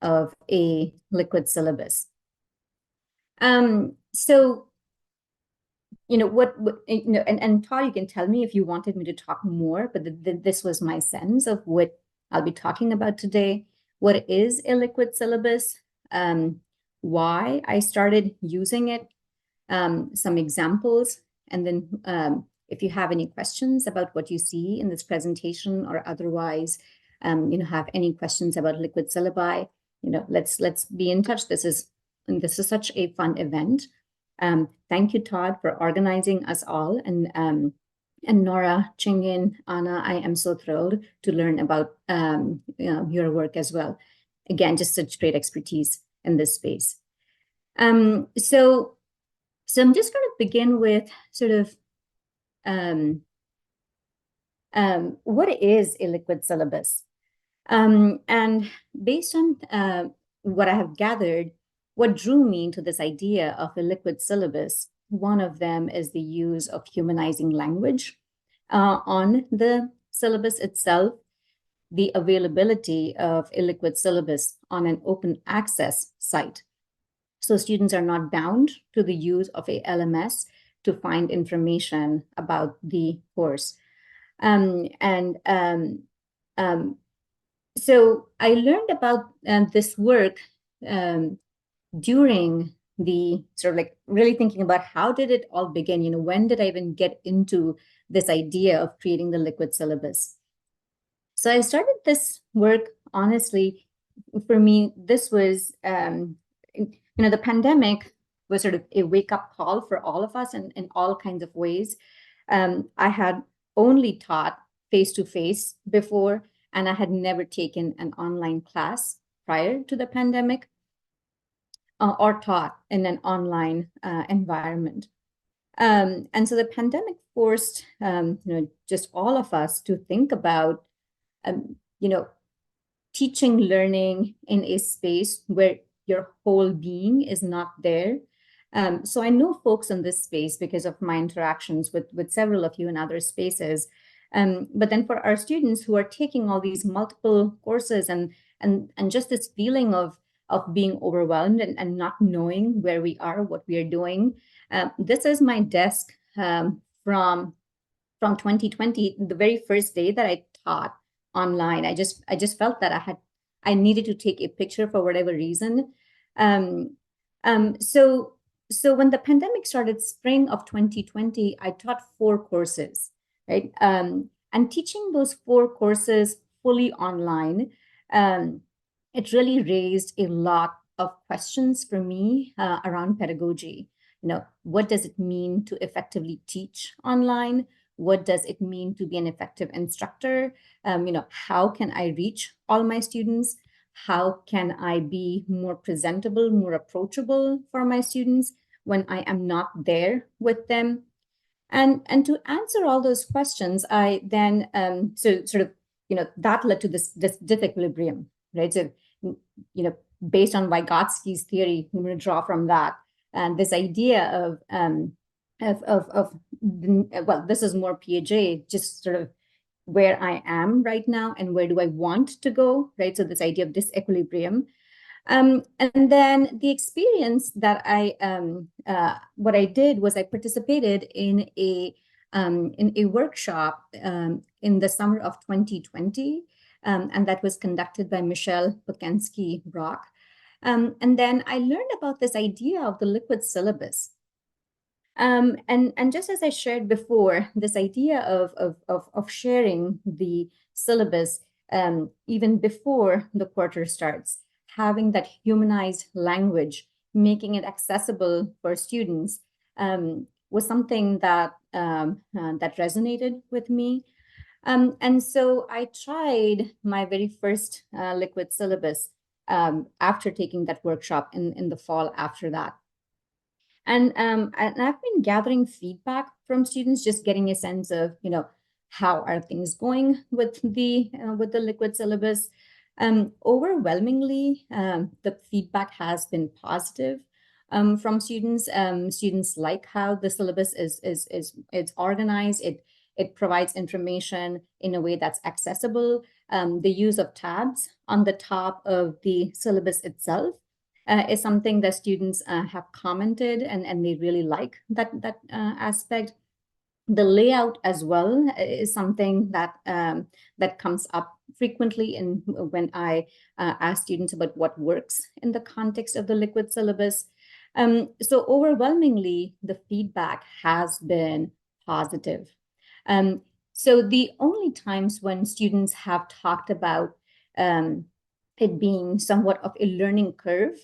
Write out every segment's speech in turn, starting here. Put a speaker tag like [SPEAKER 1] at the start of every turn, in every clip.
[SPEAKER 1] of a liquid syllabus. So, and Todd, you can tell me if you wanted me to talk more, but this was my sense of what I'll be talking about today. What is a liquid syllabus? Why I started using it, some examples, and then if you have any questions about what you see in this presentation or otherwise, have any questions about liquid syllabi, let's be in touch. This is such a fun event. Thank you, Todd, for organizing us all, and Nora, Chingin, Anna. I am so thrilled to learn about your work as well. Again, just such great expertise in this space. So I'm just going to begin with sort of what is a liquid syllabus? And based on what I have gathered, what drew me into this idea of a liquid syllabus, one of them is the use of humanizing language on the syllabus itself, the availability of a liquid syllabus on an open access site. So students are not bound to the use of a LMS to find information about the course. So I learned about this work during the sort of like really thinking about how did it all begin? When did I even get into this idea of creating the liquid syllabus? So I started this work, honestly, for me, this was, the pandemic was sort of a wake-up call for all of us in all kinds of ways. I had only taught face-to-face before, and I had never taken an online class prior to the pandemic or taught in an online environment. And so the pandemic forced, just all of us to think about, teaching, learning in a space where your whole being is not there. So I know folks in this space because of my interactions with several of you in other spaces. But then for our students who are taking all these multiple courses and just this feeling of being overwhelmed and not knowing where we are, what we are doing. This is my desk from 2020, the very first day that I taught online. I just felt that I needed to take a picture for whatever reason. So when the pandemic started, spring of 2020, I taught 4 courses, right? And teaching those 4 courses fully online, it really raised a lot of questions for me around pedagogy. What does it mean to effectively teach online? What does it mean to be an effective instructor? How can I reach all my students? How can I be more presentable, more approachable for my students when I am not there with them? And to answer all those questions, I then that led to this disequilibrium, right? So based on Vygotsky's theory, I'm going to draw from that, and this idea of this is more Piaget, just sort of where I am right now and where do I want to go, right? So this idea of disequilibrium. And then the experience that what I did was I participated in a workshop in the summer of 2020, and that was conducted by Michelle Pokensky-Brock. And then I learned about this idea of the liquid syllabus. And just as I shared before, this idea of sharing the syllabus even before the quarter starts, having that humanized language, making it accessible for students, was something that that resonated with me. And so I tried my very first liquid syllabus after taking that workshop in the fall after that. And I've been gathering feedback from students, just getting a sense of, how are things going with the liquid syllabus. Overwhelmingly, the feedback has been positive from students. Students like how the syllabus is organized. It provides information in a way that's accessible. the use of tabs on the top of the syllabus itself is something that students have commented, and they really like that aspect. The layout as well is something that that comes up frequently when I ask students about what works in the context of the liquid syllabus. So overwhelmingly, the feedback has been positive. So the only times when students have talked about it being somewhat of a learning curve,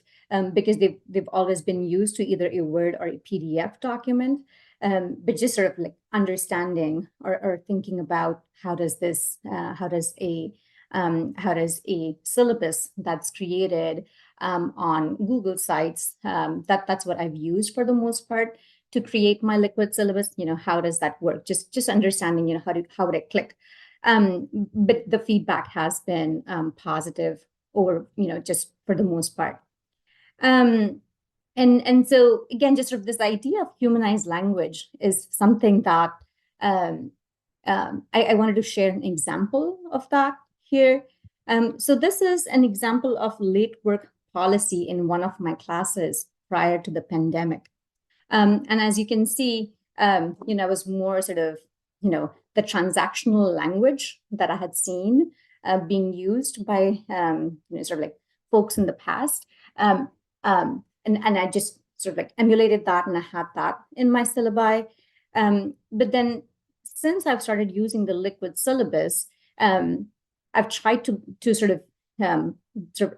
[SPEAKER 1] because they've always been used to either a Word or a PDF document, but just sort of like understanding or thinking about how does a syllabus that's created on Google Sites, that's what I've used for the most part to create my liquid syllabus. How does that work? Just understanding, how would I click? But the feedback has been positive over, just for the most part. And so again, just sort of this idea of humanized language is something that I wanted to share an example of that here. So this is an example of late work policy in one of my classes prior to the pandemic. And as you can see, it was more sort of, the transactional language that I had seen being used by, sort of like folks in the past. And I just sort of like emulated that, and I had that in my syllabi. But then since I've started using the liquid syllabus, I've tried to sort of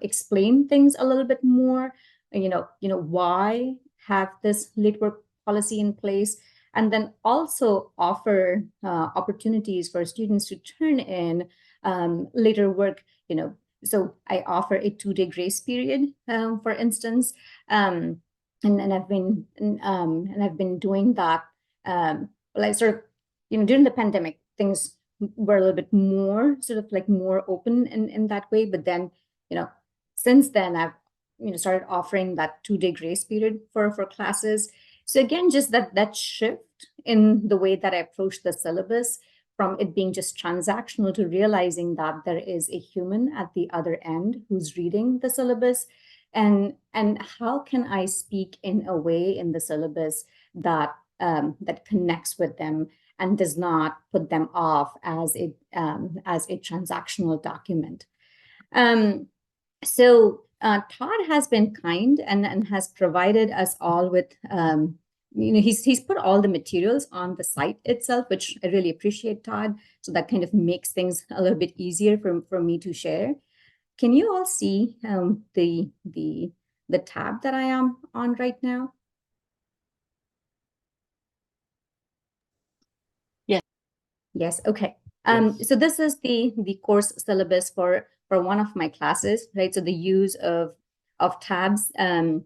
[SPEAKER 1] explain things a little bit more, why have this late work policy in place, and then also offer opportunities for students to turn in later work, so I offer a 2-day grace period, for instance, and I've been doing that. Well, I sort of, during the pandemic, things were a little bit more sort of like more open in that way. But then, since then I've started offering that 2-day grace period for classes. So again, just that shift in the way that I approach the syllabus, from it being just transactional to realizing that there is a human at the other end who's reading the syllabus, and how can I speak in a way in the syllabus that that connects with them and does not put them off as a transactional document. So Todd has been kind and has provided us all with he's put all the materials on the site itself, which I really appreciate, Todd. So that kind of makes things a little bit easier for me to share. Can you all see the tab that I am on right now?
[SPEAKER 2] Yes.
[SPEAKER 1] Yes. Okay. So this is the course syllabus for one of my classes, right? So the use of tabs and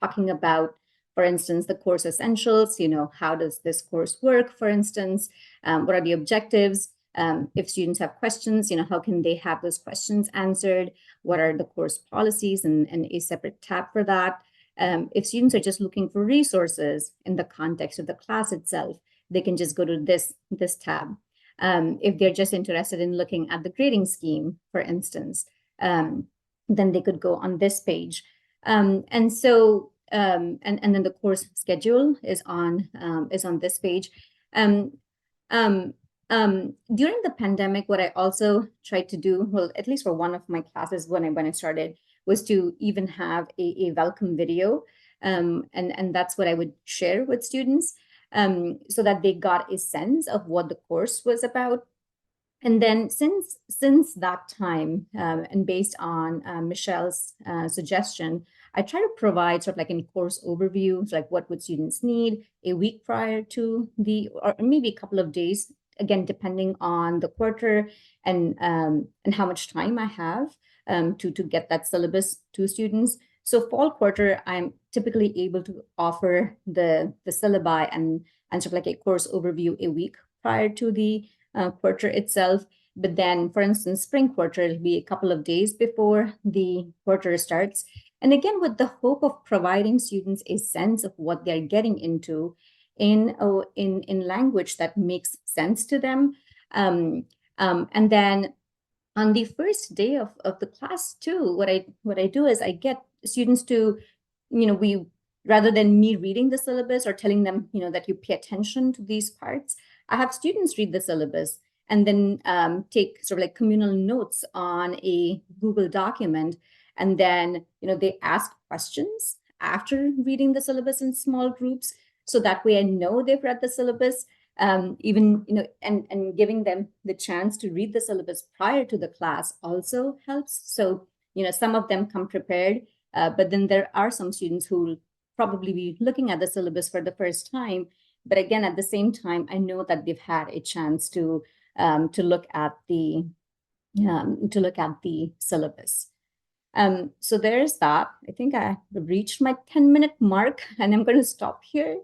[SPEAKER 1] talking about, for instance, the course essentials. How does this course work? For instance, what are the objectives? If students have questions, how can they have those questions answered? What are the course policies, and a separate tab for that? If students are just looking for resources in the context of the class itself, they can just go to this tab. If they're just interested in looking at the grading scheme, for instance, then they could go on this page. And so, and then the course schedule is on this page. During the pandemic, what I also tried to do, well, at least for one of my classes when I started, was to even have a welcome video. And that's what I would share with students, so that they got a sense of what the course was about. And then since that time, and based on Michelle's suggestion, I try to provide sort of like a course overview, so like what would students need a week prior to or maybe a couple of days, again, depending on the quarter and how much time I have to get that syllabus to students. So fall quarter, I'm typically able to offer the syllabi and sort of like a course overview a week prior to the quarter itself. But then, for instance, spring quarter, it'll be a couple of days before the quarter starts. And again, with the hope of providing students a sense of what they're getting into in language that makes sense to them. And then on the first day of the class too, what I do is I get students to, we, rather than me reading the syllabus or telling them, that you pay attention to these parts, I have students read the syllabus and then take sort of like communal notes on a Google document. And then, they ask questions after reading the syllabus in small groups. So that way I know they've read the syllabus. Even, and giving them the chance to read the syllabus prior to the class also helps. So, some of them come prepared, but then there are some students who will probably be looking at the syllabus for the first time. But again, at the same time, I know that they've had a chance to look at the syllabus. So there's that. I think I reached my 10-minute mark, and I'm going to stop here.